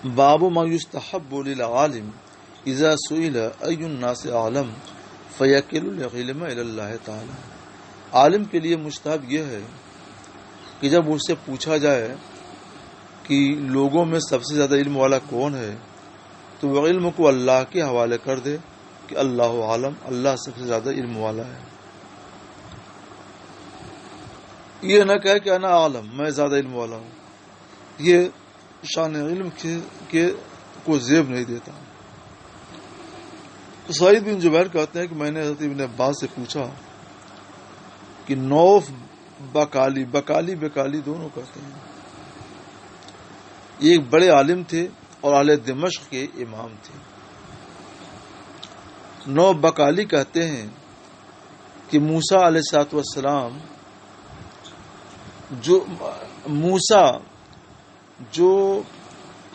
باب ما یستحب للعالم اذا سئل ای الناس اعلم فیکل العلم الی اللہ تعالی. عالم کے لیے مستحب یہ ہے کہ جب اس سے پوچھا جائے کہ لوگوں میں سب سے زیادہ علم والا کون ہے تو وہ علم کو اللہ کے حوالے کر دے کہ اللہ عالم، اللہ سب سے زیادہ علم والا ہے. یہ نہ کہے کہ انا عالم، میں زیادہ علم والا ہوں. یہ شان علم کے کو زیب نہیں دیتا. سعید بن جبیر کہتے ہیں کہ میں نے حضرت ابن عباس سے پوچھا کہ نوف بکالی، بکالی بکالی دونوں کہتے ہیں، یہ ایک بڑے عالم تھے اور اہل دمشق کے امام تھے. نوف بکالی کہتے ہیں کہ موسیٰ علیہ السلام جو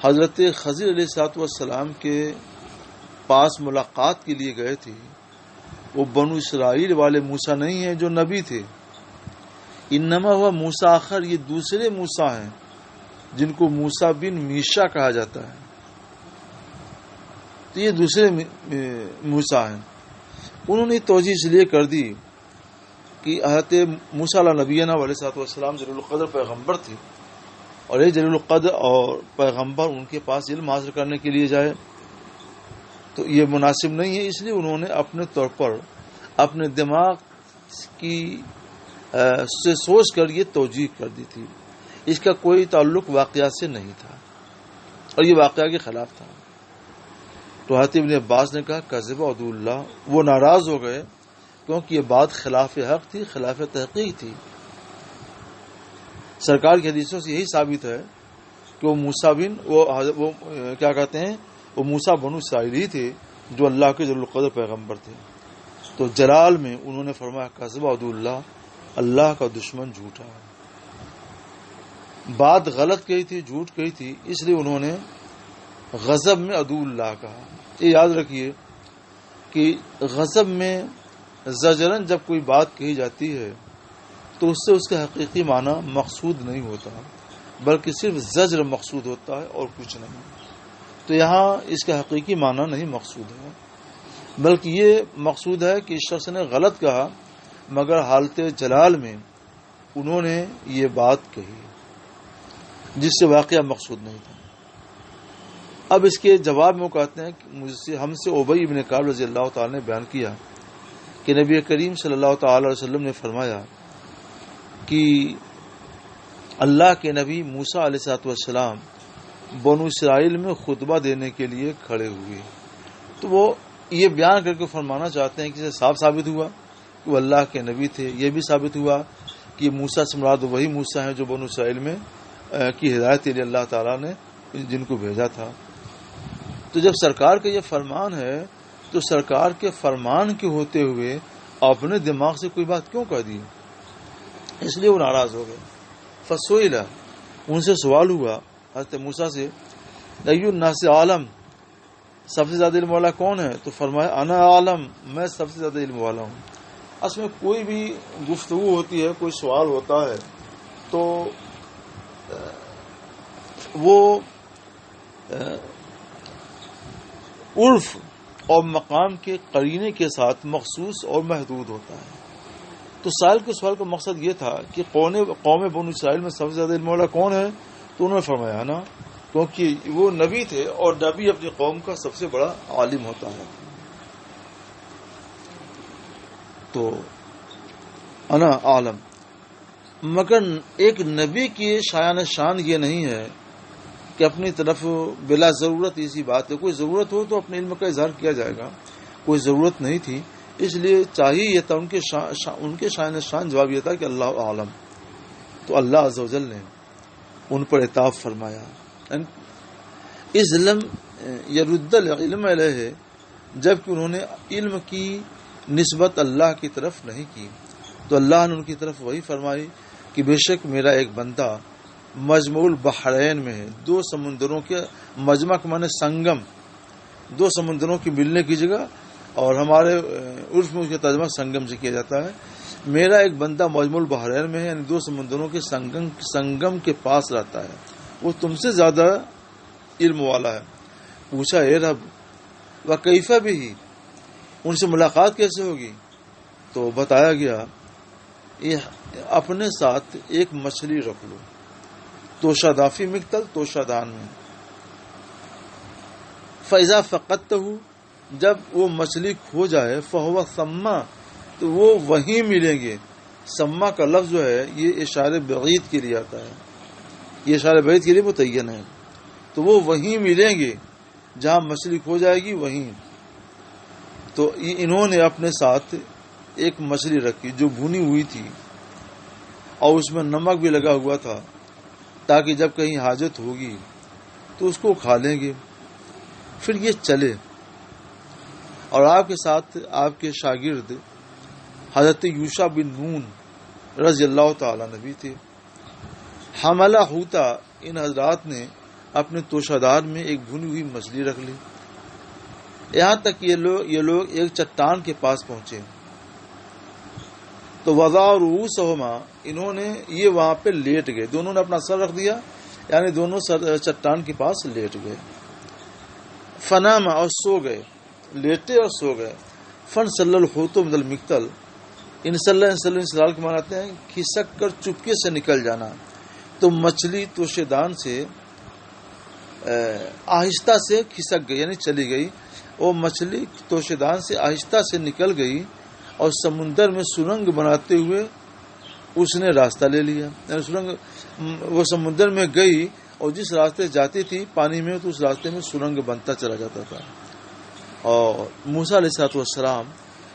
حضرت خضر علیہ السلام کے پاس ملاقات کے لیے گئے تھے وہ بنو اسرائیل والے موسیٰ نہیں ہیں جو نبی تھے. انما ہوا موسیٰ آخر، یہ دوسرے موسیٰ ہیں جن کو موسیٰ بن میشا کہا جاتا ہے. تو یہ دوسرے موسیٰ ہیں. انہوں نے توجیہ اس لیے کر دی کہ حضرت موسیٰ علیہ نبینا علیہ السلام جلیل القدر پیغمبر تھے اور یہ جلیل القدر اور پیغمبر ان کے پاس علم حاصل کرنے کے لیے جائے تو یہ مناسب نہیں ہے. اس لیے انہوں نے اپنے طور پر اپنے دماغ کی سے سوچ کر یہ توجیہ کر دی تھی. اس کا کوئی تعلق واقعہ سے نہیں تھا اور یہ واقعہ کے خلاف تھا. تو حضرت ابن عباس نے کہا کذب عدو اللہ، وہ ناراض ہو گئے کیونکہ یہ بات خلاف حق تھی، خلاف تحقیق تھی. سرکار کی حدیثوں سے یہی ثابت ہے کہ وہ موسیٰ بن وہ کیا کہتے ہیں وہ موسیٰ بنو اسرائیل ہی تھے جو اللہ کے جلیل القدر پیغمبر تھے. تو جلال میں انہوں نے فرمایا کذب عدو اللہ، اللہ کا دشمن جھوٹا ہے. بات غلط کہی تھی، جھوٹ کہی تھی، اس لیے انہوں نے غضب میں عدو اللہ کہا. یہ یاد رکھیے کہ غضب میں زجرن جب کوئی بات کہی جاتی ہے تو اس سے اس کا حقیقی معنی مقصود نہیں ہوتا بلکہ صرف زجر مقصود ہوتا ہے اور کچھ نہیں. تو یہاں اس کا حقیقی معنی نہیں مقصود ہے بلکہ یہ مقصود ہے کہ اس شخص نے غلط کہا مگر حالت جلال میں انہوں نے یہ بات کہی جس سے واقعہ مقصود نہیں تھا. اب اس کے جواب میں وہ کہتے ہیں کہ ہم سے ابی بن کعب رضی اللہ تعالی نے بیان کیا کہ نبی کریم صلی اللہ تعالی علیہ وسلم نے فرمایا کہ اللہ کے نبی موسیٰ علیہ السلام بنو اسرائیل میں خطبہ دینے کے لیے کھڑے ہوئے. تو وہ یہ بیان کر کے فرمانا چاہتے ہیں کہ اسے صاف ثابت ہوا کہ وہ اللہ کے نبی تھے. یہ بھی ثابت ہوا کہ موسیٰ سے مراد وہی موسیٰ ہیں جو بنو اسرائیل میں کی ہدایت کے لیے اللہ تعالیٰ نے جن کو بھیجا تھا. تو جب سرکار کا یہ فرمان ہے تو سرکار کے فرمان کے ہوتے ہوئے اپنے دماغ سے کوئی بات کیوں کہہ دی؟ اس لیے وہ ناراض ہو گئے. فسئل، ان سے سوال ہوا حضرت موسیٰ سے ای الناس عالم، سب سے زیادہ علم والا کون ہے؟ تو فرمایا انا عالم، میں سب سے زیادہ علم والا ہوں. اصل میں کوئی بھی گفتگو ہوتی ہے، کوئی سوال ہوتا ہے تو وہ عرف اور مقام کے قرینے کے ساتھ مخصوص اور محدود ہوتا ہے. تو سائل کے سوال کا مقصد یہ تھا کہ قوم بنو اسرائیل میں سب سے زیادہ علم والا کون ہے؟ تو انہوں نے فرمایا نا، کیونکہ وہ نبی تھے اور نبی اپنی قوم کا سب سے بڑا عالم ہوتا ہے. تو انا عالم، مگر ایک نبی کی شایان شان یہ نہیں ہے کہ اپنی طرف بلا ضرورت اسی بات ہے. کوئی ضرورت ہو تو اپنے علم کا اظہار کیا جائے گا، کوئی ضرورت نہیں تھی. اس لیے چاہیے یہ تھا ان کے شایان شان جواب یہ تھا کہ اللہ عالم. تو اللہ عز و جل نے ان پر عتاب فرمایا اس علم یرد العلم علیہ، جبکہ انہوں نے علم کی نسبت اللہ کی طرف نہیں کی. تو اللہ نے ان کی طرف وہی فرمائی کہ بے شک میرا ایک بندہ مجمع البحرین میں ہے. دو سمندروں کے مجمع کے معنی سنگم، دو سمندروں کی ملنے کی جگہ، اور ہمارے عرف میں اس کا ترجمہ سنگم سے کیا جاتا ہے. میرا ایک بندہ مجمع البحرین میں ہے، یعنی دو سمندروں کے سنگم کے پاس رہتا ہے. وہ تم سے زیادہ علم والا ہے. پوچھا اے رب وکیف بھی، ان سے ملاقات کیسے ہوگی؟ تو بتایا گیا یہ اپنے ساتھ ایک مچھلی رکھ لو، توشہ دافی مقتل، توشہ دان میں. فیضا فقط ہو، جب وہ مچھلی کھو جائے، فہو سما، تو وہ وہیں ملیں گے. سما کا لفظ جو ہے یہ اشارے بعید کے لیے آتا ہے، یہ اشارے بعید کے لیے متعین ہے. تو وہ وہیں ملیں گے جہاں مچھلی کھو جائے گی، وہیں. تو انہوں نے اپنے ساتھ ایک مچھلی رکھی جو بھونی ہوئی تھی اور اس میں نمک بھی لگا ہوا تھا، تاکہ جب کہیں حاجت ہوگی تو اس کو کھا لیں گے. پھر یہ چلے، اور آپ کے ساتھ آپ کے شاگرد حضرت یوشع بن نون رضی اللہ تعالی نبی تھے. حملہ ہوتا، ان حضرات نے اپنے توشہ دار میں ایک بھونی ہوئی مچھلی رکھ لی. یہاں تک یہ لوگ ایک چٹان کے پاس پہنچے تو وضع رؤوسہما، انہوں نے یہ وہاں پہ لیٹ گئے، دونوں نے اپنا سر رکھ دیا، یعنی دونوں چٹان کے پاس لیٹ گئے. فنام، اور سو گئے، لیٹے اور سو گئے. فنسل الحوت من المقتل، انسلال کے معنی آتے ہیں کھسک کر چپکے سے نکل جانا. تو مچھلی توشے دان سے آہستہ سے کھسک گئی، یعنی چلی گئی. وہ مچھلی توشے دان سے آہستہ سے نکل گئی اور سمندر میں سرنگ بناتے ہوئے اس نے راستہ لے لیا. یعنی سرنگ، وہ سمندر میں گئی اور جس راستے جاتی تھی پانی میں، تو اس راستے میں سرنگ بنتا چلا جاتا تھا. اور موسیٰ علیہ الصلوۃ والسلام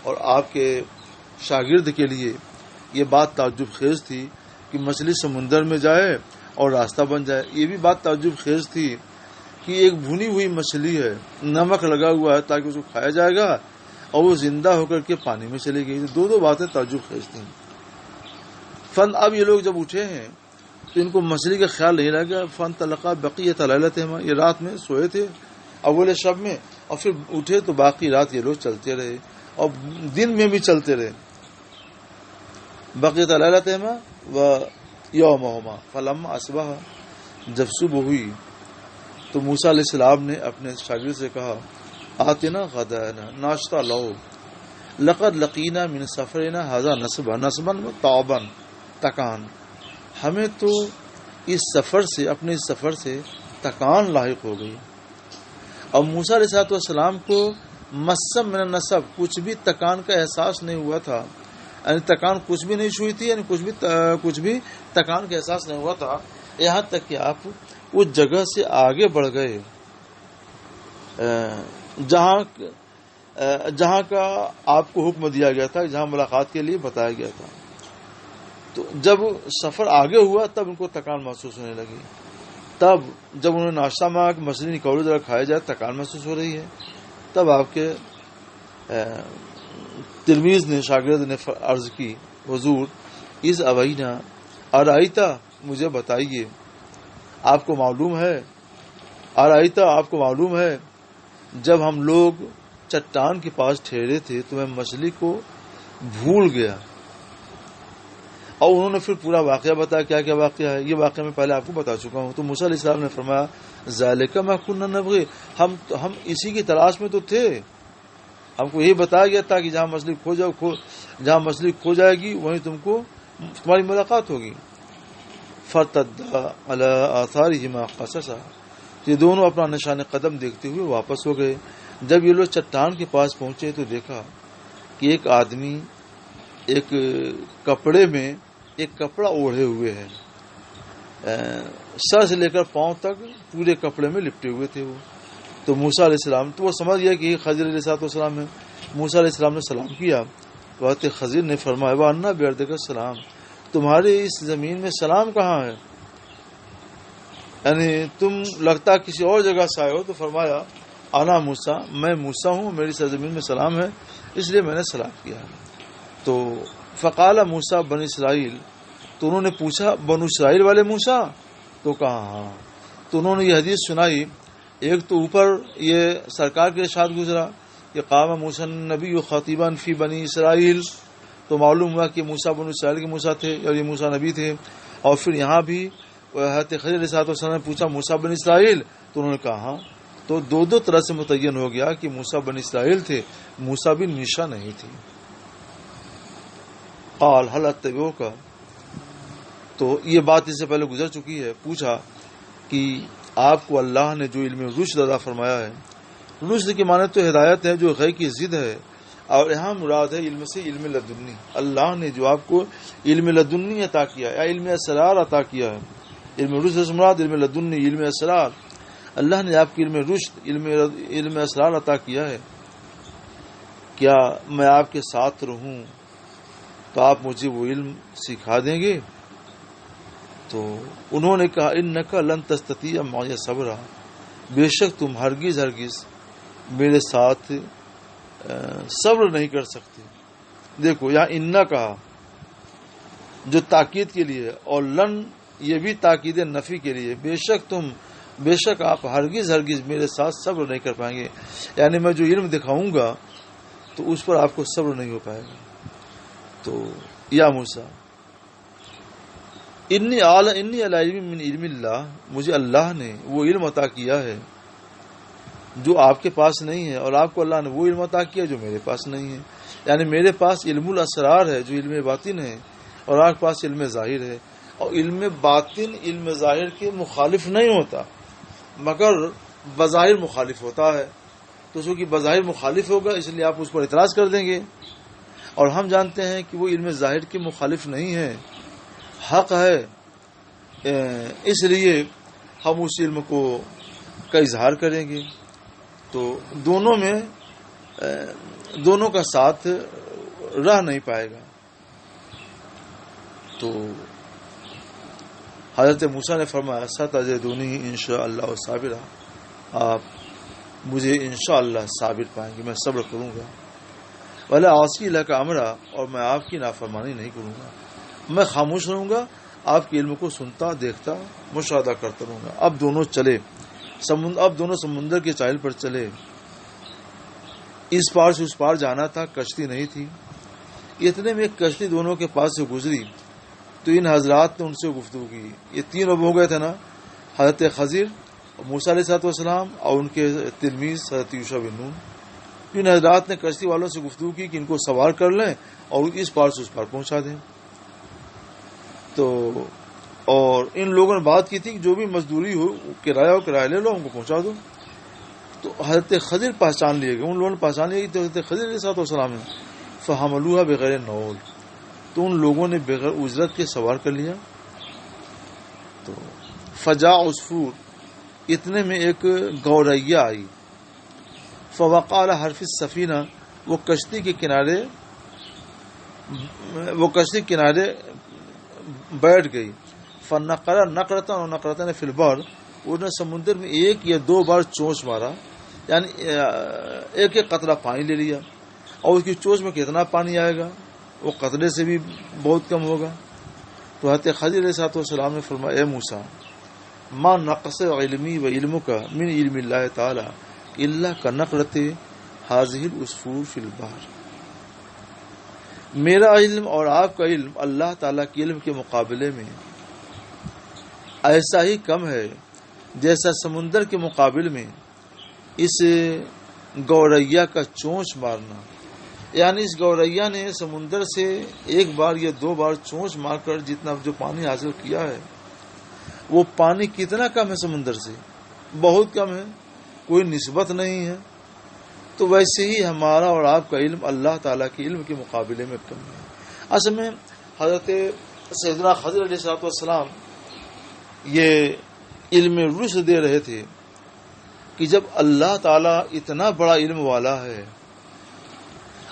اور آپ کے شاگرد کے لیے یہ بات تعجب خیز تھی کہ مچھلی سمندر میں جائے اور راستہ بن جائے. یہ بھی بات تعجب خیز تھی کہ ایک بھونی ہوئی مچھلی ہے، نمک لگا ہوا ہے تاکہ اس کو کھایا جائے گا، اور وہ زندہ ہو کر کے پانی میں چلی گئی. دو باتیں تعجب خیز تھیں. اب یہ لوگ جب اٹھے ہیں تو ان کو مچھلی کا خیال نہیں لگا. فن طلقہ بقیت لیلتہما، یہ رات میں سوئے تھے اول شب میں، اور پھر اٹھے تو باقی رات یہ لوگ چلتے رہے اور دن میں بھی چلتے رہے. بقیت لیلتہما و یومہما فلما اصبح، جب صبح ہوئی تو موسیٰ علیہ السلام نے اپنے شاگرد سے کہا آتنا غدانا، ناشتہ لاؤ. لقد لقینا من سفرنا ھذا نصبا و تعبا، تکان، ہمیں تو اس سفر سے، اپنے اس سفر سے تکان لاحق ہو گئی. اور موسیٰ علیہ السلام کو مسم من النصب، کچھ بھی تکان کا احساس نہیں ہوا تھا، یعنی تکان کچھ بھی نہیں چھوئی تھی، یعنی کچھ بھی تکان کا احساس نہیں ہوا تھا. یہاں تک کہ آپ اس جگہ سے آگے بڑھ گئے جہاں کا آپ کو حکم دیا گیا تھا، جہاں ملاقات کے لیے بتایا گیا تھا. تو جب سفر آگے ہوا تب ان کو تکان محسوس ہونے لگی. تب جب انہوں نے ناشتہ مانگا کہ مچھلی نکالو ذرا کھایا جائے، تکان محسوس ہو رہی ہے. تب آپ کے تلمیذ نے، شاگرد نے عرض کی حضور اس اوینا ارائیتا، مجھے بتائیے، آپ کو معلوم ہے، ارائیتا، آپ کو معلوم ہے جب ہم لوگ چٹان کے پاس ٹھہرے تھے تو میں مچھلی کو بھول گیا. اور انہوں نے پھر پورا واقعہ بتایا. کیا کیا واقعہ ہے؟ یہ واقعہ میں پہلے آپ کو بتا چکا ہوں. تو موسیٰ علیہ السلام نے فرمایا ذالک ما کنا نبغی، ہم اسی کی تلاش میں تو تھے، ہم کو یہی بتایا گیا تھا کہ جہاں مچھلی کھو جائے گی وہیں تمہاری ملاقات ہوگی. فرتدا علی آثارہما قصصا، یہ دونوں اپنا نشان قدم دیکھتے ہوئے واپس ہو گئے. جب یہ لوگ چٹان کے پاس پہنچے تو دیکھا کہ ایک آدمی ایک کپڑے میں ایک کپڑا اوڑھے ہوئے ہے، سر سے لے کر پاؤں تک پورے کپڑے میں لپٹے ہوئے تھے وہ. تو موسیٰ علیہ السلام، تو وہ سمجھ گیا کہ یہ خضر علیہ السلام ہے. موسیٰ علیہ السلام نے سلام کیا تو حضرت خضر نے فرمایا وَأَنَّا بِأَرْضِكَ السَّلَامُ، تمہارے اس زمین میں سلام کہاں ہے؟ یعنی تم لگتا کسی اور جگہ سے آئے ہو. تو فرمایا انا موسیٰ، میں موسیٰ ہوں، میری سرزمین میں سلام ہے، اس لیے میں نے سلام کیا ہے. تو فقال موسیٰ بنی اسرائیل، تو انہوں نے پوچھا بنو اسرائیل والے موسیٰ؟ تو کہا ہاں. تو انہوں نے یہ حدیث سنائی. ایک تو اوپر یہ سرکار کے ارشاد گزرا کہ قام موسیٰ نبی خطیبا فی بنی اسرائیل، تو معلوم ہوا کہ موسیٰ بنو اسرائیل کے موسیٰ تھے اور یہ موسیٰ نبی تھے. اور پھر یہاں بھی حضرت خضر علیہ السلام نے پوچھا موسیٰ بن اسرائیل، تو انہوں نے کہا ہاں. تو دو طرح سے متعین ہو گیا کہ موسیٰ بن اسرائیل تھے، موسیٰ بن میشا نہیں تھی. قال هل اتبعوک، تو یہ بات اس سے پہلے گزر چکی ہے. پوچھا کہ آپ کو اللہ نے جو علم رشد عطا فرمایا ہے، رشد کے معنی تو ہدایت ہے جو غیر کی ضد ہے، اور یہاں مراد ہے علم سے علم لدنی. اللہ نے جو آپ کو علم لدنی عطا کیا یا علم اسرار عطا کیا ہے، علم رشد سے مراد علم لدنی علم اسرار. اللہ نے آپ کی علم رشد علم اسرار عطا کیا ہے. کیا میں آپ کے ساتھ رہوں تو آپ مجھے وہ علم سکھا دیں گے؟ تو انہوں نے کہا انک لن تستطیع معی صبرا، بے شک تم ہرگز میرے ساتھ صبر نہیں کر سکتے. دیکھو یہاں انا کہا جو تاکید کے لیے، اور لن یہ بھی تاکید نفی کے لیے. بے شک آپ ہرگز میرے ساتھ صبر نہیں کر پائیں گے، یعنی میں جو علم دکھاؤں گا تو اس پر آپ کو صبر نہیں ہو پائے گا. تو یا موسیٰ انی علی علم من علم اللہ، مجھے اللہ نے وہ علم عطا کیا ہے جو آپ کے پاس نہیں ہے، اور آپ کو اللہ نے وہ علم عطا کیا جو میرے پاس نہیں ہے. یعنی میرے پاس علم الاسرار ہے جو علم باطن ہے، اور آپ کے پاس علم ظاہر ہے. اور علم باطن علم ظاہر کے مخالف نہیں ہوتا، مگر بظاہر مخالف ہوتا ہے. تو چونکہ بظاہر مخالف ہوگا اس لیے آپ اس پر اعتراض کر دیں گے، اور ہم جانتے ہیں کہ وہ علم ظاہر کے مخالف نہیں ہے، حق ہے. اس لیے ہم اس علم کا اظہار کریں گے. تو دونوں کا ساتھ رہ نہیں پائے گا. تو حضرت موسیٰ نے فرمایا ستجدونی انشاءاللہ صابرا، آپ مجھے انشاءاللہ صابر پائیں گے، میں صبر کروں گا. ولا عاصی لک امرا، اور میں آپ کی نافرمانی نہیں کروں گا، میں خاموش رہوں گا، آپ کے علم کو سنتا دیکھتا مشاہدہ کرتا رہوں گا. اب دونوں چلے، اب دونوں سمندر کے ساحل پر چلے. اس پار سے اس پار جانا تھا، کشتی نہیں تھی. اتنے میں ایک کشتی دونوں کے پاس سے گزری تو ان حضرات نے ان سے گفتگو کی. یہ تین لوگ ہو گئے تھے نا، حضرت خضر، موسیٰ علیہ السلام اور ان کے تلمیذ حضرت یوشع بن نون. ان حضرات نے کشتی والوں سے گفتگو کی کہ ان کو سوار کر لیں اور اس پار سے اس پار پہنچا دیں. تو اور ان لوگوں نے بات کی تھی کہ جو بھی مزدوری ہو کرایہ لے لو، ان کو پہنچا دو. تو حضرت خضر پہچان لیے گئے، ان لوگوں نے پہچان لیا کہ حضرت خضر علیہ السلام نے فحملوها بغیر نول، تو ان لوگوں نے بغیر اجرت کے سوار کر لیا. تو فجاء عصفور، اتنے میں ایک گوریا آئی. فوقع علی حرف السفینہ، وہ کشتی کے کنارے بیٹھ گئی. نقرتن فی البحر، انہوں نے سمندر میں ایک یا دو بار چونچ مارا، یعنی ایک قطرہ پانی لے لیا. اور اس کی چونچ میں کتنا پانی آئے گا؟ وہ قطرے سے بھی بہت کم ہوگا. تو حضرت خضر علیہ السلام نے فرمایا اے موسیٰ، ما نقص علمی و علمک من علم اللہ تعالی الا کنقرۃ هذه العصفور فی البحر. میرا علم اور آپ کا علم اللہ تعالیٰ کے علم کے مقابلے میں ایسا ہی کم ہے جیسا سمندر کے مقابل میں اس گوریا کا چونچ مارنا. یعنی اس گوریا نے سمندر سے ایک بار یا دو بار چونچ مار کر جتنا جو پانی حاصل کیا ہے، وہ پانی کتنا کم ہے سمندر سے؟ بہت کم ہے، کوئی نسبت نہیں ہے. تو ویسے ہی ہمارا اور آپ کا علم اللہ تعالیٰ کے علم کے مقابلے میں کم ہے. اصل میں حضرت سیدنا خضر علیہ السلام یہ علم رشد دے رہے تھے کہ جب اللہ تعالیٰ اتنا بڑا علم والا ہے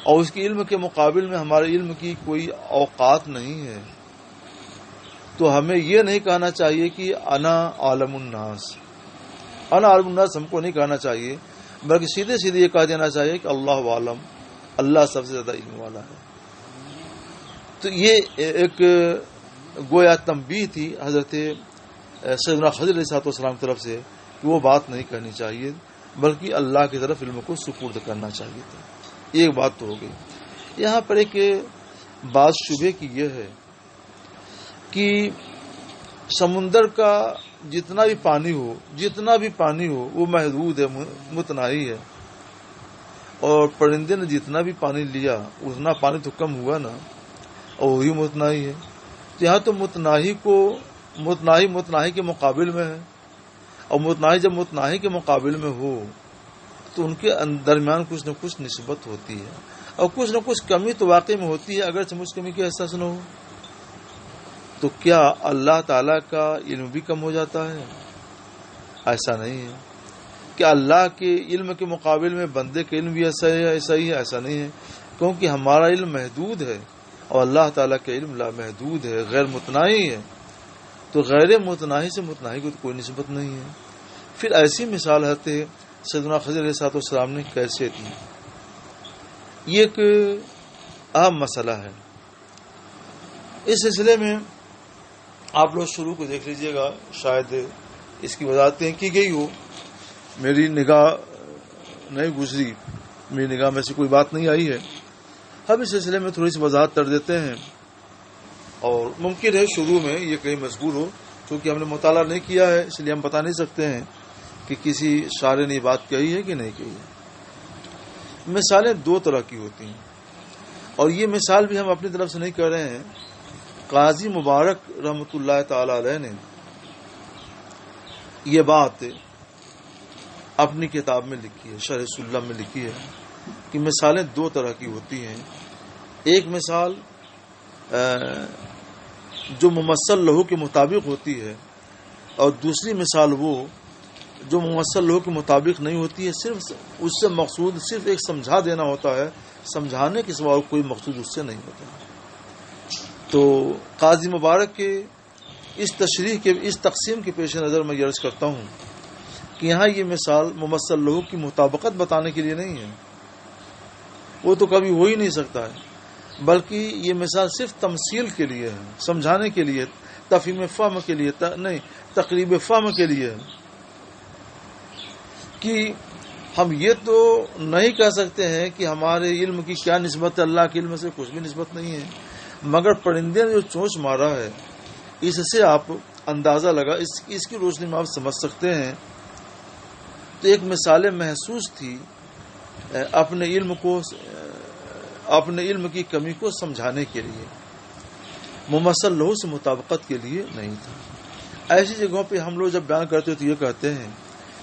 اور اس کے علم کے مقابل میں ہمارے علم کی کوئی اوقات نہیں ہے، تو ہمیں یہ نہیں کہنا چاہیے کہ انا عالم الناس. انا عالم الناس ہم کو نہیں کہنا چاہیے، بلکہ سیدھے یہ کہہ دینا چاہیے کہ اللہ عالم، اللہ سب سے زیادہ علم والا ہے. تو یہ ایک گویا تنبیہ تھی حضرت سیدنا خضر علیہ السلام کی طرف سے کہ وہ بات نہیں کہنی چاہیے، بلکہ اللہ کی طرف علم کو سپرد کرنا چاہیے تھا. ایک بات تو ہو گئی. یہاں پر ایک بات شبہ کی یہ ہے کہ سمندر کا جتنا بھی پانی ہو وہ محدود ہے، متناہی ہے، اور پرندے نے جتنا بھی پانی لیا اتنا پانی تو کم ہوا نا، اور وہی متناہی ہے. تو یہاں تو متناہی کے مقابل میں ہے، اور متناہی جب متناہی کے مقابل میں ہو تو ان کے درمیان کچھ نہ کچھ نسبت ہوتی ہے، اور کچھ نہ کچھ کمی تو واقعی میں ہوتی ہے، اگرچہ مجھ کمی کا احساس نہ ہو. تو کیا اللہ تعالیٰ کا علم بھی کم ہو جاتا ہے؟ ایسا نہیں ہے. کہ اللہ کے علم کے مقابل میں بندے کا علم بھی ایسا ہی ہے؟ ایسا نہیں ہے، کیونکہ ہمارا علم محدود ہے اور اللہ تعالیٰ کا علم لامحدود ہے، غیر متناہی ہے. تو غیر متناہی سے متناہی کو تو کوئی نسبت نہیں ہے. پھر ایسی مثال ہے سیدنا خضر علیہ السلام نے کیسے دی. یہ ایک اہم مسئلہ ہے. اس سلسلے میں آپ لوگ شروع کو دیکھ لیجئے گا، شاید اس کی وضاحتیں کی گئی ہو، میری نگاہ نہیں گزری، میری نگاہ میں سے کوئی بات نہیں آئی ہے. ہم اس سلسلے میں تھوڑی سی وضاحت کر دیتے ہیں، اور ممکن ہے شروع میں یہ کہیں مذکور ہو، کیونکہ ہم نے مطالعہ نہیں کیا ہے اس لیے ہم بتا نہیں سکتے ہیں کہ کسی شاعر نے بات کہی ہے کہ نہیں کہی ہے. مثالیں دو طرح کی ہوتی ہیں، اور یہ مثال بھی ہم اپنی طرف سے نہیں کر رہے ہیں. قاضی مبارک رحمۃ اللہ تعالی علیہ نے یہ بات اپنی کتاب میں لکھی ہے، شرح سلم میں لکھی ہے کہ مثالیں دو طرح کی ہوتی ہیں. ایک مثال جو ممثل لہو کے مطابق ہوتی ہے، اور دوسری مثال وہ جو ممثل لہو کے مطابق نہیں ہوتی ہے، صرف اس سے مقصود صرف ایک سمجھا دینا ہوتا ہے، سمجھانے کے سوا کوئی مقصود اس سے نہیں ہوتا. تو قاضی مبارک کے اس تشریح کے اس تقسیم کے پیش نظر میں یہ عرض کرتا ہوں کہ یہاں یہ مثال ممثل لہو کی مطابقت بتانے کے لیے نہیں ہے، وہ تو کبھی ہو ہی نہیں سکتا ہے، بلکہ یہ مثال صرف تمثیل کے لیے ہے، سمجھانے کے لیے، تفہیم فہم کے لیے نہیں، تقریب فہم کے لیے ہے. کہ ہم یہ تو نہیں کہہ سکتے ہیں کہ ہمارے علم کی کیا نسبت ہے، اللہ کے علم سے کچھ بھی نسبت نہیں ہے، مگر پرندے نے جو چونچ مارا ہے اس سے آپ اندازہ لگا، اس کی روشنی میں آپ سمجھ سکتے ہیں. تو ایک مثال محسوس تھی اپنے علم کی کمی کو سمجھانے کے لیے، ممثل لہو سے مطابقت کے لیے نہیں تھا. ایسی جگہوں پہ ہم لوگ جب بیان کرتے تو یہ کہتے ہیں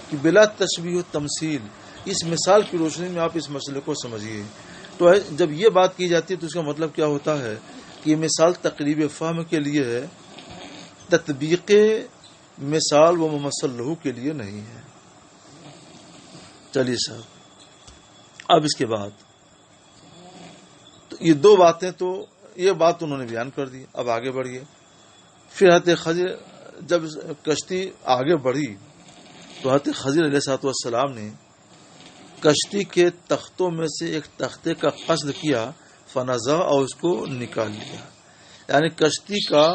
کہ بلا تشبیہ و تمثیل، اس مثال کی روشنی میں آپ اس مسئلے کو سمجھیے. تو جب یہ بات کی جاتی ہے تو اس کا مطلب کیا ہوتا ہے کہ یہ مثال تقریب فہم کے لیے ہے، تطبیق مثال و ممثل لہو کے لیے نہیں ہے. چلیے صاحب، اب اس کے بعد تو یہ دو باتیں، تو یہ بات انہوں نے بیان کر دی. اب آگے بڑھیے. پھر حضرت خضر جب کشتی آگے بڑھی تو حضرت خضر علیہ السلام نے کشتی کے تختوں میں سے ایک تختے کا قصد کیا، فنزع، اور اس کو نکال لیا. یعنی کشتی کا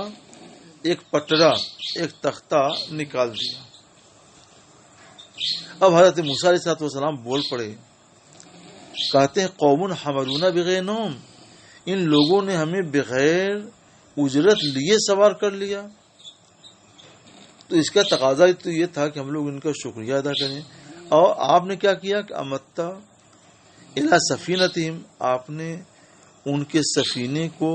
ایک پٹرا، ایک تختہ نکال دیا. اب حضرت موسیٰ علیہ السلام بول پڑے، کہتے ہیں قوم حملونا بغیر نوم، ان لوگوں نے ہمیں بغیر اجرت لیے سوار کر لیا. تو اس کا تقاضا تو یہ تھا کہ ہم لوگ ان کا شکریہ ادا کریں. اور آپ نے کیا کیا کہ امتا الی سفینتہم، آپ نے ان کے سفینے کو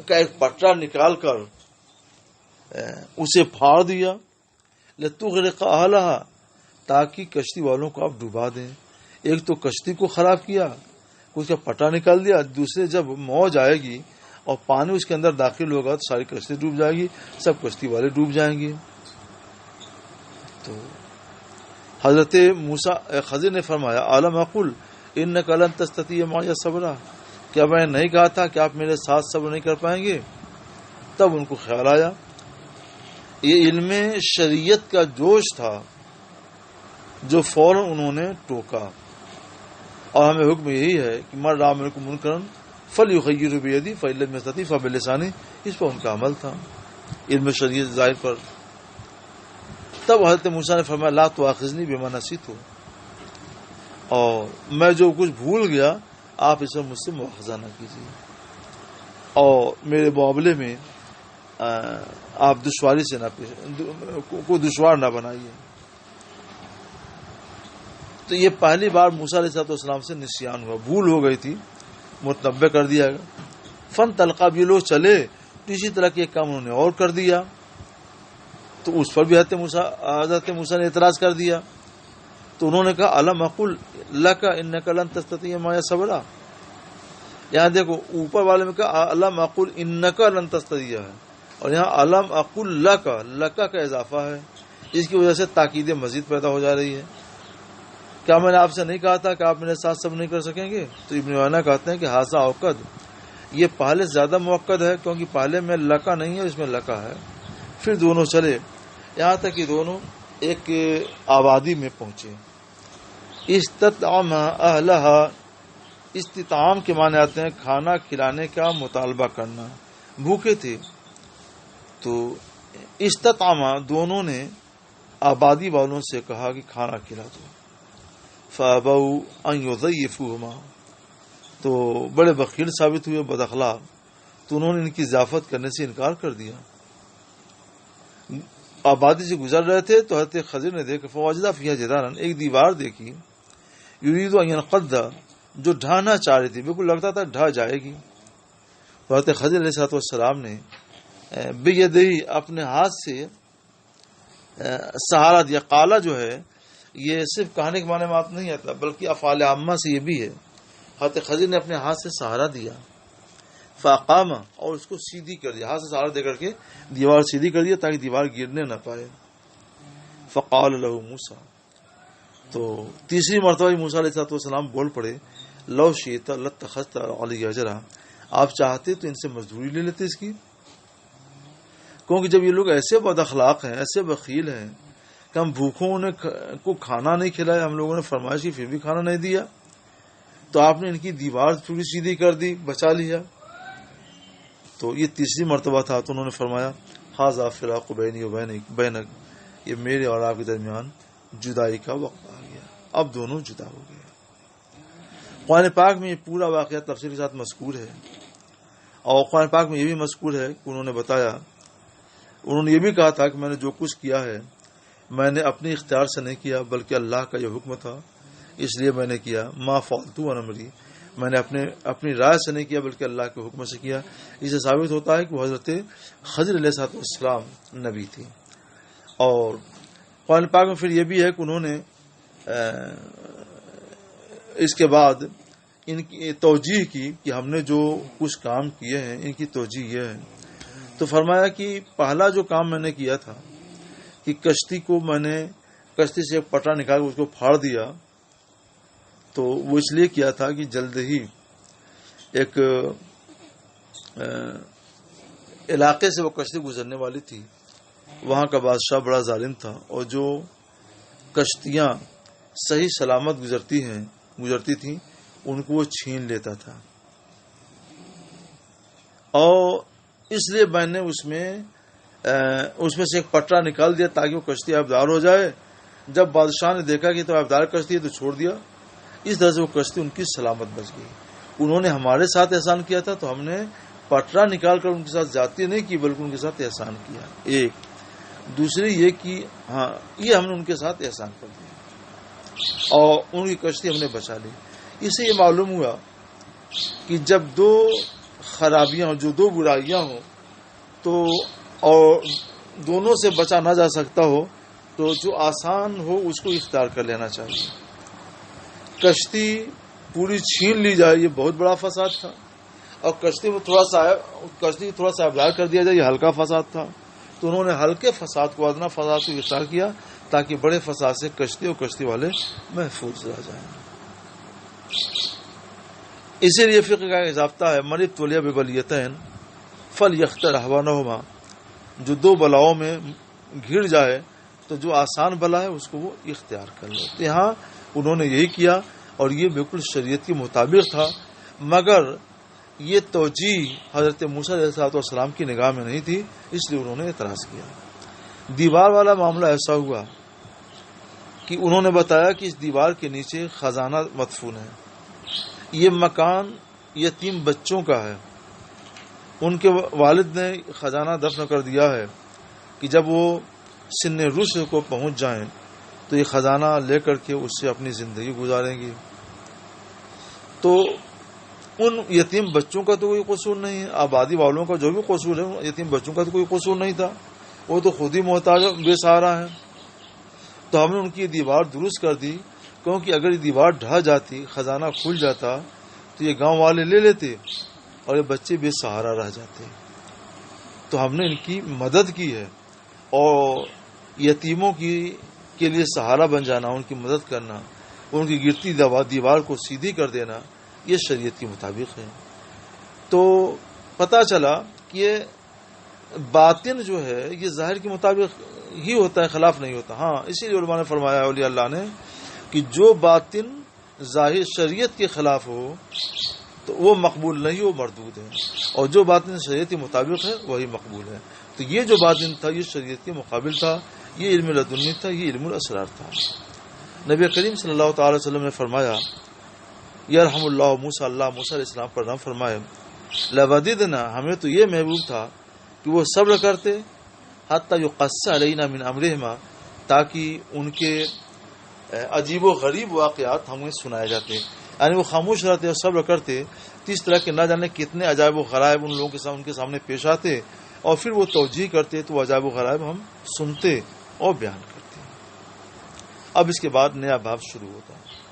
کا ایک پٹرا نکال کر اسے پھاڑ دیا، لتغرق اہلہا، تاکہ کشتی والوں کو آپ ڈبا دیں. ایک تو کشتی کو خراب کیا، اس کا پٹا نکال دیا، دوسرے جب موج آئے گی اور پانی اس کے اندر داخل ہوگا تو ساری کشتی ڈوب جائے گی، سب کشتی والے ڈوب جائیں گے. تو حضرت موسیٰ خضر نے فرمایا، عالم اقل انک لن تستطیع معی صبرا، کیا میں نے نہیں کہا تھا کہ آپ میرے ساتھ صبر نہیں کر پائیں گے؟ تب ان کو خیال آیا، یہ علم شریعت کا جوش تھا جو فوراً انہوں نے ٹوکا. اور ہمیں حکم یہی ہے کہ من رأى منکم منکرا فلیغیرہ بیدیہ فإن لم یستطع فبلسانہ، اس پر ان کا عمل تھا علم شریعت ظاہر پر. تب حضرت موسیٰ نے فرمایا، لا تؤاخذنی بما نسیت، اور میں جو کچھ بھول گیا آپ اس میں مجھ سے مؤاخذہ نہ کیجیے. اور میرے معاملے میں آپ دشواری سے نہ کو دشوار نہ بنائیے. تو یہ پہلی بار موسیٰ علیہ السلام سے نسیان ہوا، بھول ہو گئی تھی، متنبع کر دیا گیا. فن تلقا بھی لوگ چلے تو اسی طرح کے ایک کام انہوں نے اور کر دیا، تو اس پر بھی حضرت موسیٰ نے اعتراض کر دیا. تو انہوں نے کہا الم اقل لک انک لن تستطیع معی صبرا. یہاں دیکھو اوپر والے میں کہا الم اقل انک لن تستطیع ہے، اور یہاں الم اقل لک، لک کا اضافہ ہے، اس کی وجہ سے تاکید مزید پیدا ہو جا رہی ہے. کیا میں نے آپ سے نہیں کہا تھا کہ آپ میرے ساتھ سب نہیں کر سکیں گے؟ تو ابن عیینہ کہتے ہیں کہ حاضہ اوقد، یہ پہلے زیادہ موقد ہے کیونکہ پہلے میں لکا نہیں ہے، اس میں لکا ہے. پھر دونوں چلے یہاں تک کہ دونوں ایک آبادی میں پہنچے. استطعم اہلہا، استطعام کے معنی آتے ہیں کھانا کھلانے کا مطالبہ کرنا. بھوکے تھے تو استطعم، دونوں نے آبادی والوں سے کہا کہ کھانا کھلا دو. فابوا ان یضیفوہما، تو بڑے بخیل ثابت ہوئے، بد اخلاق، تو انہوں نے ان کی ضیافت کرنے سے انکار کر دیا. آبادی سے گزر رہے تھے تو حضرت خضر نے دیکھا فوجدہ فیہا جدارا، ایک دیوار دیکھی، یرید ان ينقض، جو ڈھانا چاہ رہی تھی، بالکل لگتا تھا ڈھا جائے گی. تو حضرت خضر علیہ السلام نے بیدہی، اپنے ہاتھ سے سہارا دیا. قالا جو ہے یہ صرف کہنے کے معنی میں آپ نہیں آتا بلکہ افعال عامہ سے یہ بھی ہے. حضرت خضر نے اپنے ہاتھ سے سہارا دیا، فاقام، اور اس کو سیدھی کر دیا، ہاتھ سے سہارا دے کر کے دیوار سیدھی کر دیا تاکہ دیوار گرنے نہ پائے. فقال له موسیٰ، تو تیسری مرتبہ موسیٰ علیہ السلام بول پڑے لو شئت لاتخذت علی اجرا، آپ چاہتے تو ان سے مزدوری لے لیتے اس کی. کیونکہ جب یہ لوگ ایسے بد اخلاق ہیں، ایسے بخیل ہیں کہ ہم بھوکوں کو کھانا نہیں کھلایا، ہم لوگوں نے فرمائش کی پھر بھی کھانا نہیں دیا، تو آپ نے ان کی دیوار تھوڑی سیدھی کر دی، بچا لیا. تو یہ تیسری مرتبہ تھا. تو انہوں نے فرمایا ھذا فراق بینی و بینک، یہ میرے اور آپ کے درمیان جدائی کا وقت آ گیا، اب دونوں جدا ہو گئے. قرآن پاک میں یہ پورا واقعہ تفصیل کے ساتھ مذکور ہے، اور قرآن پاک میں یہ بھی مذکور ہے کہ انہوں نے بتایا، انہوں نے یہ بھی کہا تھا کہ میں نے جو کچھ کیا ہے میں نے اپنے اختیار سے نہیں کیا بلکہ اللہ کا یہ حکم تھا اس لیے میں نے کیا. ما فعلت عن امری، میں نے اپنی رائے سے نہیں کیا بلکہ اللہ کے حکم سے کیا. اس سے ثابت ہوتا ہے کہ وہ حضرت خضر علیہ السلام نبی تھی. اور قرآن پاک میں پھر یہ بھی ہے کہ انہوں نے اس کے بعد ان کی توجیہ کی کہ ہم نے جو کچھ کام کیے ہیں ان کی توجیہ یہ ہے. تو فرمایا کہ پہلا جو کام میں نے کیا تھا کہ کشتی کو میں نے کشتی سے ایک پٹا نکال کے اس کو پھاڑ دیا، تو وہ اس لیے کیا تھا کہ جلد ہی ایک علاقے سے وہ کشتی گزرنے والی تھی، وہاں کا بادشاہ بڑا ظالم تھا، اور جو کشتیاں صحیح سلامت گزرتی تھیں ان کو وہ چھین لیتا تھا. اور اس لیے میں نے اس میں سے ایک پٹا نکال دیا تاکہ وہ کشتی عیبدار ہو جائے. جب بادشاہ نے دیکھا کہ تو عیبدار کشتی ہے تو چھوڑ دیا. اس طرح سے وہ کشتی ان کی سلامت بچ گئی. انہوں نے ہمارے ساتھ احسان کیا تھا تو ہم نے پٹا نکال کر ان کے ساتھ زیادتی نہیں کی بلکہ ان کے ساتھ احسان کیا. ایک دوسری یہ کہ ہاں یہ ہم نے ان کے ساتھ احسان کر دیا اور ان کی کشتی ہم نے بچا لی. اس سے یہ معلوم ہوا کہ جب دو خرابیاں ہوں، جو دو برائیاں ہوں تو اور دونوں سے بچا نہ جا سکتا ہو تو جو آسان ہو اس کو اختیار کر لینا چاہیے. کشتی پوری چھین لی جائے یہ بہت بڑا فساد تھا، اور کشتی میں تھوڑا سا ابدار کر دیا جائے یہ ہلکا فساد تھا. تو انہوں نے ہلکے فساد کو، ادنا فساد کو اختیار کیا تاکہ بڑے فساد سے کشتی اور کشتی والے محفوظ رہ جائیں. اسی لیے فقہ کا ضابطہ ہے من ابتلی ببلیتین فلیختر احوانہما، جو دو بلاؤں میں گھر جائے تو جو آسان بلا ہے اس کو وہ اختیار کر لے. تو یہاں انہوں نے یہی کیا اور یہ بالکل شریعت کے مطابق تھا، مگر یہ توجیہ حضرت موسیٰ علیہ السلام کی نگاہ میں نہیں تھی، اس لیے انہوں نے اعتراض کیا. دیوار والا معاملہ ایسا ہوا کہ انہوں نے بتایا کہ اس دیوار کے نیچے خزانہ مدفون ہے، یہ مکان یتیم بچوں کا ہے ان کے والد نے خزانہ دفن کر دیا ہے کہ جب وہ سن رشد کو پہنچ جائیں تو یہ خزانہ لے کر کے اس سے اپنی زندگی گزاریں گی. تو ان یتیم بچوں کا تو کوئی قصور نہیں ہے، آبادی والوں کا جو بھی قصور ہے، یتیم بچوں کا تو کوئی قصور نہیں تھا، وہ تو خود ہی محتاج بے سہارا ہے. تو ہم نے ان کی دیوار درست کر دی، کیونکہ اگر یہ دیوار ڈھا جاتی، خزانہ کھل جاتا تو یہ گاؤں والے لے لیتے اور یہ بچے بے سہارا رہ جاتے. تو ہم نے ان کی مدد کی ہے، اور یتیموں کے لیے سہارا بن جانا، ان کی مدد کرنا، ان کی گرتی دیوار کو سیدھی کر دینا، یہ شریعت کے مطابق ہے. تو پتہ چلا کہ یہ باطن جو ہے یہ ظاہر کے مطابق ہی ہوتا ہے، خلاف نہیں ہوتا. ہاں اسی لیے علماء نے فرمایا اولیاء اللہ نے کہ جو باطن ظاہر شریعت کے خلاف ہو تو وہ مقبول نہیں، وہ مردود ہے، اور جو باطن شریعت کے مطابق ہے وہی مقبول ہے. تو یہ جو باطن تھا یہ شریعت کے مقابل تھا، یہ علم لدنی تھا، یہ علم الاسرار تھا. نبی کریم صلی اللہ تعالی وسلم نے فرمایا یرحم اللہ موسیٰ، اللہ موسیٰ علیہ السلام پر رحم فرمائے، لوددنا، ہمیں تو یہ محبوب تھا کہ وہ صبر کرتے حتی یقص علینا من امرہما، تاکہ ان کے عجیب و غریب واقعات ہمیں سنائے جاتے، یعنی وہ خاموش رہتے اور صبر کرتے. تو اس طرح کے نہ جانے کتنے عجائب و غرائب ان لوگوں کے سامنے، ان کے سامنے پیش آتے، اور پھر وہ توجیہ کرتے تو عجائب و غرائب ہم سنتے اور بیان کرتے. اب اس کے بعد نیا باب شروع ہوتا ہے.